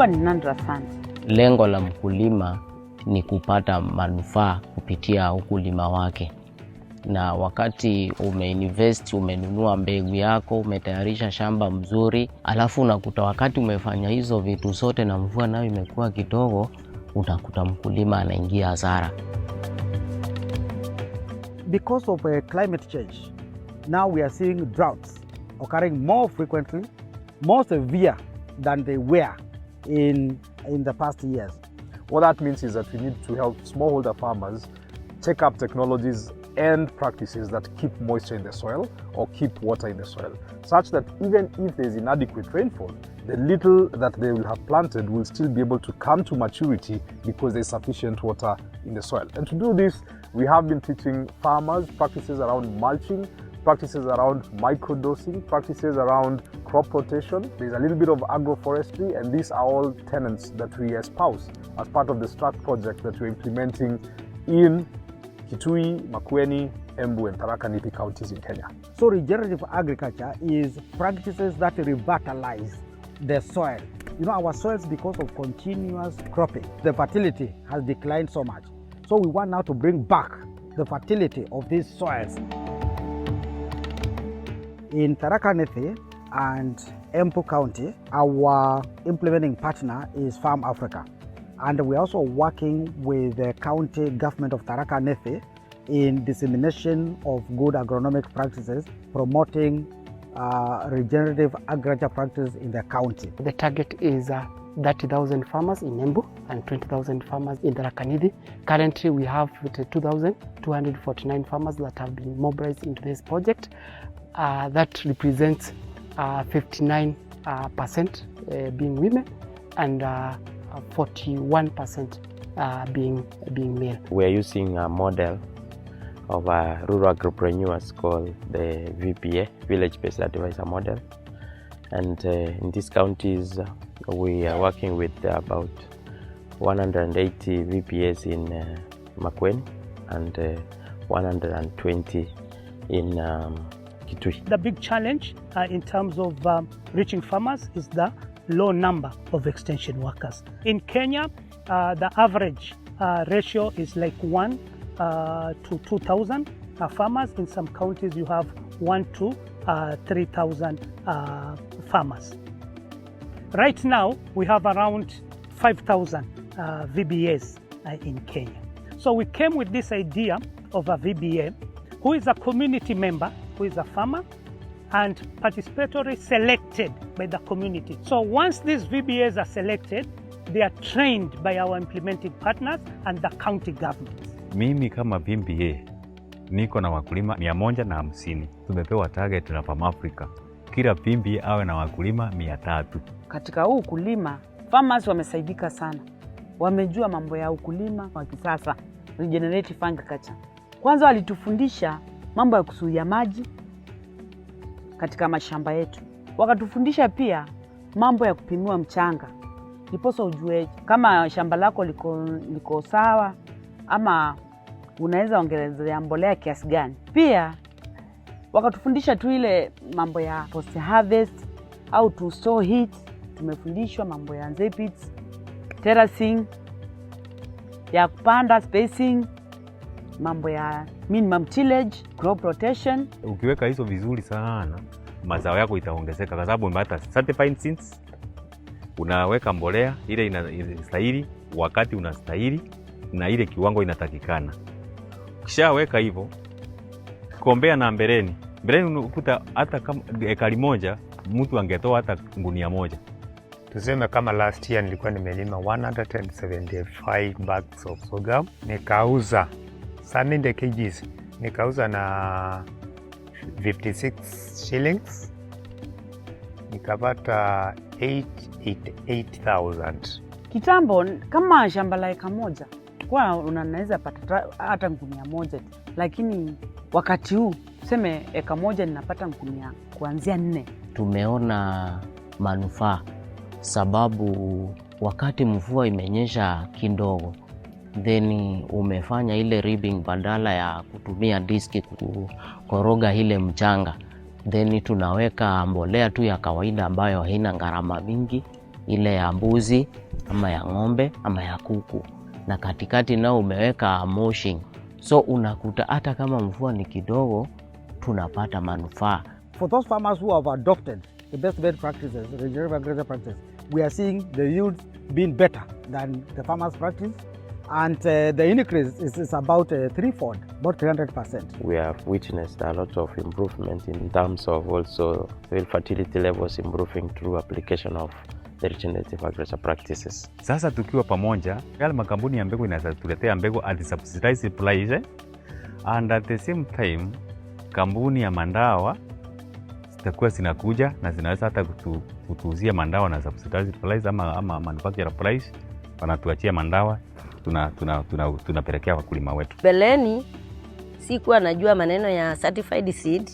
ilikuwa ni nadra sana. Lengo la mkulima ni kupata manufaa kupitia ukulima wake. Na wakati umeinvest, umenunua mbegu yako, umetayarisha shamba mzuri, alafu unakuta wakati umefanya hizo vitu zote na mvua nayo imekuwa kidogo, utakuta mkulima anaingia hasara. Because of climate change, now we are seeing droughts occurring more frequently, more severe than they were in the past years. What that means is that we need to help smallholder farmers take up technologies and practices that keep moisture in the soil or keep water in the soil, such that even if there's inadequate rainfall, the little that they will have planted will still be able to come to maturity because there's sufficient water in the soil. And to do this, we have been teaching farmers practices around mulching, practices around microdosing, practices around crop rotation. There's a little bit of agroforestry, and these are all tenets that we espouse as part of the STRAK project that we're implementing in Kitui, Makueni, Embu, and Tharaka Nithi counties in Kenya. So regenerative agriculture is practices that revitalize the soil. You know, our soils, because of continuous cropping, the fertility has declined so much. So we want now to bring back the fertility of these soils. In Tharaka Nithi and Embu County, our implementing partner is Farm Africa. And we're also working with the county government of Tharaka Nithi in dissemination of good agronomic practices, promoting regenerative agriculture practices in the county. The target is 30,000 farmers in Embu and 20,000 farmers in Tharaka Nithi. Currently, we have 2,249 farmers that have been mobilized into this project. That represents 59% being women and 41% being male. We are using a model of a rural agripreneurs called the VBA, Village-Based Advisor Model. And in these counties, we are working with about 180 VPAs in Makueni and 120 in Kitui. The big challenge in terms of reaching farmers is the low number of extension workers. In Kenya, the average ratio is like 1 to 2,000 farmers. In some counties, you have 1 to 3,000 farmers. Right now, we have around 5,000 VBAs in Kenya. So we came with this idea of a VBA who is a community member, who is a farmer, and participatory selected by the community. So once these VBAs are selected, they are trained by our implementing partners and the county governments. Mimi kama VBA niko na wakulima 150. Tumepewa target na Farm Africa. Kila VBA awe na wakulima 300. Katika huu ukulima, farmers wamesaidika sana. Wamejua mambo ya ukulima wa kisasa, regenerative agriculture. Kwanza walitufundisha mambo ya kuzuia maji katika mashamba yetu. Wakatufundisha pia mambo ya kupimiwa mchanga. Ndiposa ujue kama shamba lako liko sawa ama unaweza ongezea mbolea kiasi gani. Pia wakatufundisha tu ile mambo ya post harvest au to store heat. Tumefundishwa mambo ya nzepits, terracing, ya kupanda spacing, mambo ya minimum tillage, crop rotation. Ukiweka hizo vizuri sana, mazao yako itaongezeka kwa sababu umepata certified seeds. Unaweka mbolea ile inastahili wakati unastahili na ile kiwango inatakikana. Ukishaweka hivyo, kombea na mbeleni unakuta hata kama ekari moja mtu angetoa hata ngunia moja. Tuseme kama last year nilikuwa nimelima 175 bags of sorghum, nikauza 70 kgs, nikauza na 56 shillings, nikapata 8,000. Kitambo kama shamba la eka moja kwa unaweza pata hata ngunia moja, lakini wakati huu tuseme eka moja ninapata ngunia kuanzia 4. Tumeona manufaa sababu wakati mvua imenyesha kidogo, then umefanya ile ribbing badala ya kutumia diski kukoroga ile mchanga, then tunaweka mbolea tu ya kawaida ambayo haina gharama mingi, ile ya mbuzi ama ya ng'ombe ama ya kuku, na katikati nao umeweka mulching. So unakuta hata kama mvua ni kidogo tunapata manufaa. For those farmers who have adopted the best practices, regenerative agriculture practices, we are seeing the yield being better than the farmers' practice, and the increase is about threefold, about 300%. We have witnessed a lot of improvement in terms of also soil fertility levels improving through application of the regenerative agriculture practices. Sasa tukiwa pamoja, yale makampuni ya mbegu inaweza tuletea mbegu at subsidized price, and at the same time kampuni ya mandawa zitakuwa zinakuja na zinaweza hata kutuuzia mandawa na subsidized price ama manufacturer price, wanatuachia mandawa tunapelekea wakulima wetu. Beleni sikuwa najua maneno ya certified seed.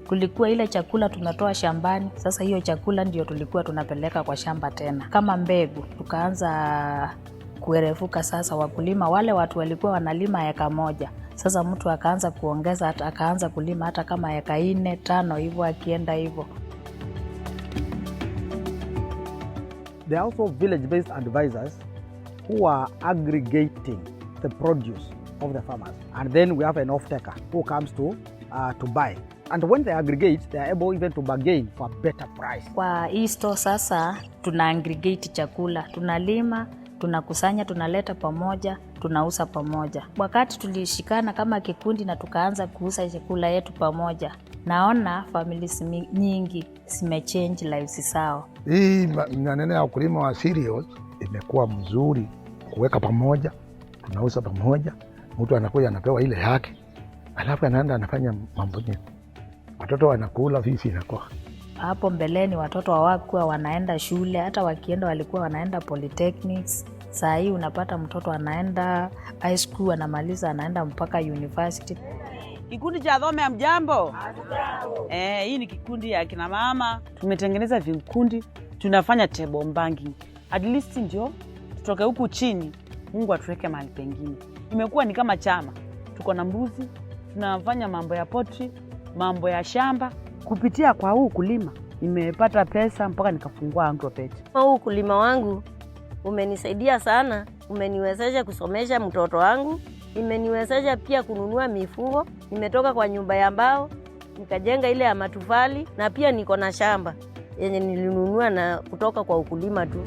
Kulikuwa ile chakula tunatoa shambani, sasa hiyo chakula ndio tulikuwa tunapeleka kwa shamba tena. Kama mbegu tukaanza kuerefuka sasa, wakulima wale watu walikuwa wanalima eka moja. Sasa mtu akaanza kuongeza, akaanza kulima hata kama eka 4, 5 hivyo akienda hivyo. There are also village-based advisors who are aggregating the produce of the farmers, and then we have an off-taker who comes to buy. And when they aggregate, they are able even to bargain for a better price. Kwa hii store sasa tuna aggregate chakula, tunalima, tunakusanya, tunaleta pamoja, tunauza pamoja. Wakati tulishikana kama kikundi na tukaanza kuuza chakula yetu pamoja, naona families nyingi zimechange lives zao. Hii maneno ya ukulima wa cereals imekuwa mzuri, kuweka pamoja, tunauza pamoja, mtu anakuja anapewa ile yake, alafu anaenda anafanya mambo mengi. Watoto wanakula vipi inakuwa. Hapo mbeleni watoto hawakuwa wanaenda shule, hata wakienda walikuwa wanaenda polytechnics. Saa hii unapata mtoto anaenda high school, anamaliza anaenda mpaka university. Kikundi cha Dhome ya mjambo. Hii ni kikundi ya kina mama. Tumetengeneza vikundi, tunafanya table banking. At least ndio tutoke huku chini, Mungu atuweke mahali pengine. Imekuwa ni kama chama. Tuko na mbuzi, tunafanya mambo ya potri, mambo ya shamba. Kupitia kwa huu kulima nimepata pesa mpaka nikafungua agropet. Huu kulima wangu umenisaidia sana, umeniwezesha kusomesha mtoto wangu, imeniwezesha pia kununua mifugo. Nimetoka kwa nyumba ya mbao nikajenga ile ya matofali, na pia niko na shamba yenye nilinunua na kutoka kwa ukulima tu.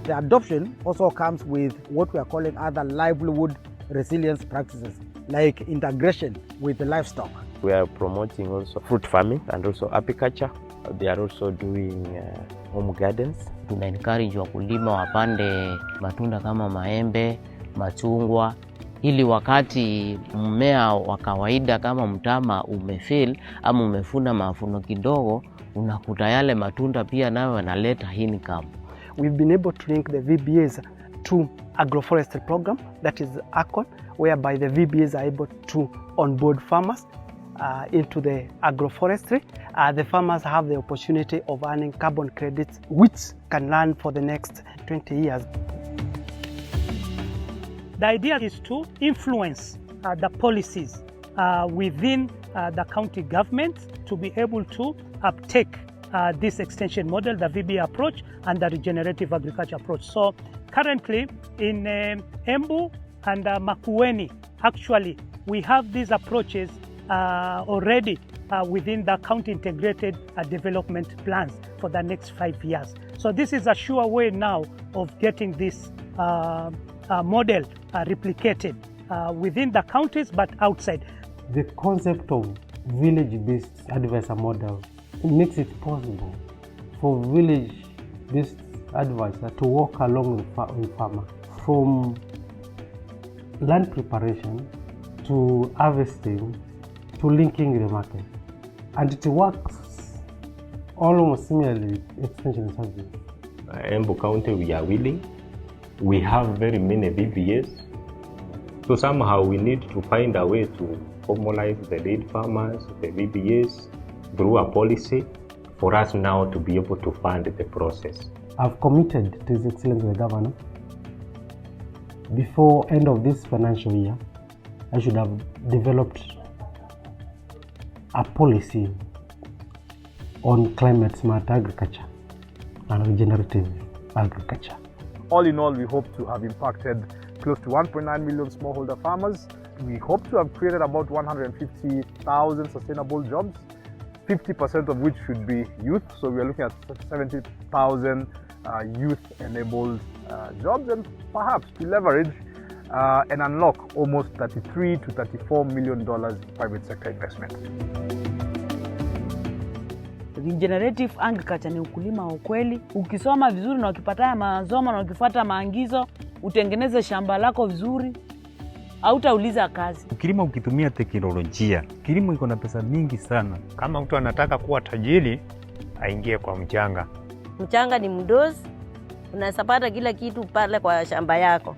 The adoption also comes with what we are calling other livelihood resilience practices, like integration with the livestock. We are promoting also fruit farming and also apiculture. They are also doing home gardens. Tuna encourage wakulima wapande matunda kama maembe, machungwa, ili wakati mmea wa kawaida kama mtama umefail ama umefuna mavuno kidogo, unakuta yale matunda pia nayo yanaleta income. We've been able to link the VBAs to agroforestry program, that is ACON, whereby the VBAs are able to onboard farmers into the agroforestry. The farmers have the opportunity of earning carbon credits, which can run for the next 20 years. The idea is to influence the policies within the county government to be able to uptake this extension model, the VBA approach and the regenerative agriculture approach. So currently in Embu and Makueni, actually we have these approaches already within the county integrated development plans for the next 5 years. So this is a sure way now of getting this model replicated within the counties but outside. The concept of village-based advisor model makes it possible for village-based advisor to work along with farmer from land preparation to harvesting to linking the market, and it works almost similarly with extension service. Embu County, we are willing. We have very many VBAs, so somehow we need to find a way to formalize the lead farmers, the VBAs, through a policy for us now to be able to fund the process. I've committed to His Excellency the Governor. Before end of this financial year, I should have developed a policy on climate smart agriculture, and regenerative agriculture. All in all, we hope to have impacted close to 1.9 million smallholder farmers. We hope to have created about 150,000 sustainable jobs, 50% of which should be youth. So we are looking at 70,000 youth-enabled jobs, and perhaps to leverage and unlock almost $33 to $34 million in private sector investment. Regenerative agriculture ni ukulima wa kweli. Ukisoma vizuri na ukipata masomo na ukifuata maagizo, utengeneze shamba lako vizuri, hautauliza kazi. Ukilima ukitumia teknolojia, kilimo iko na pesa mingi sana. Kama mtu anataka kuwa tajiri, aingie kwa mchanga. Mchanga ni mdozi, unaweza pata kila kitu pale kwa shamba yako.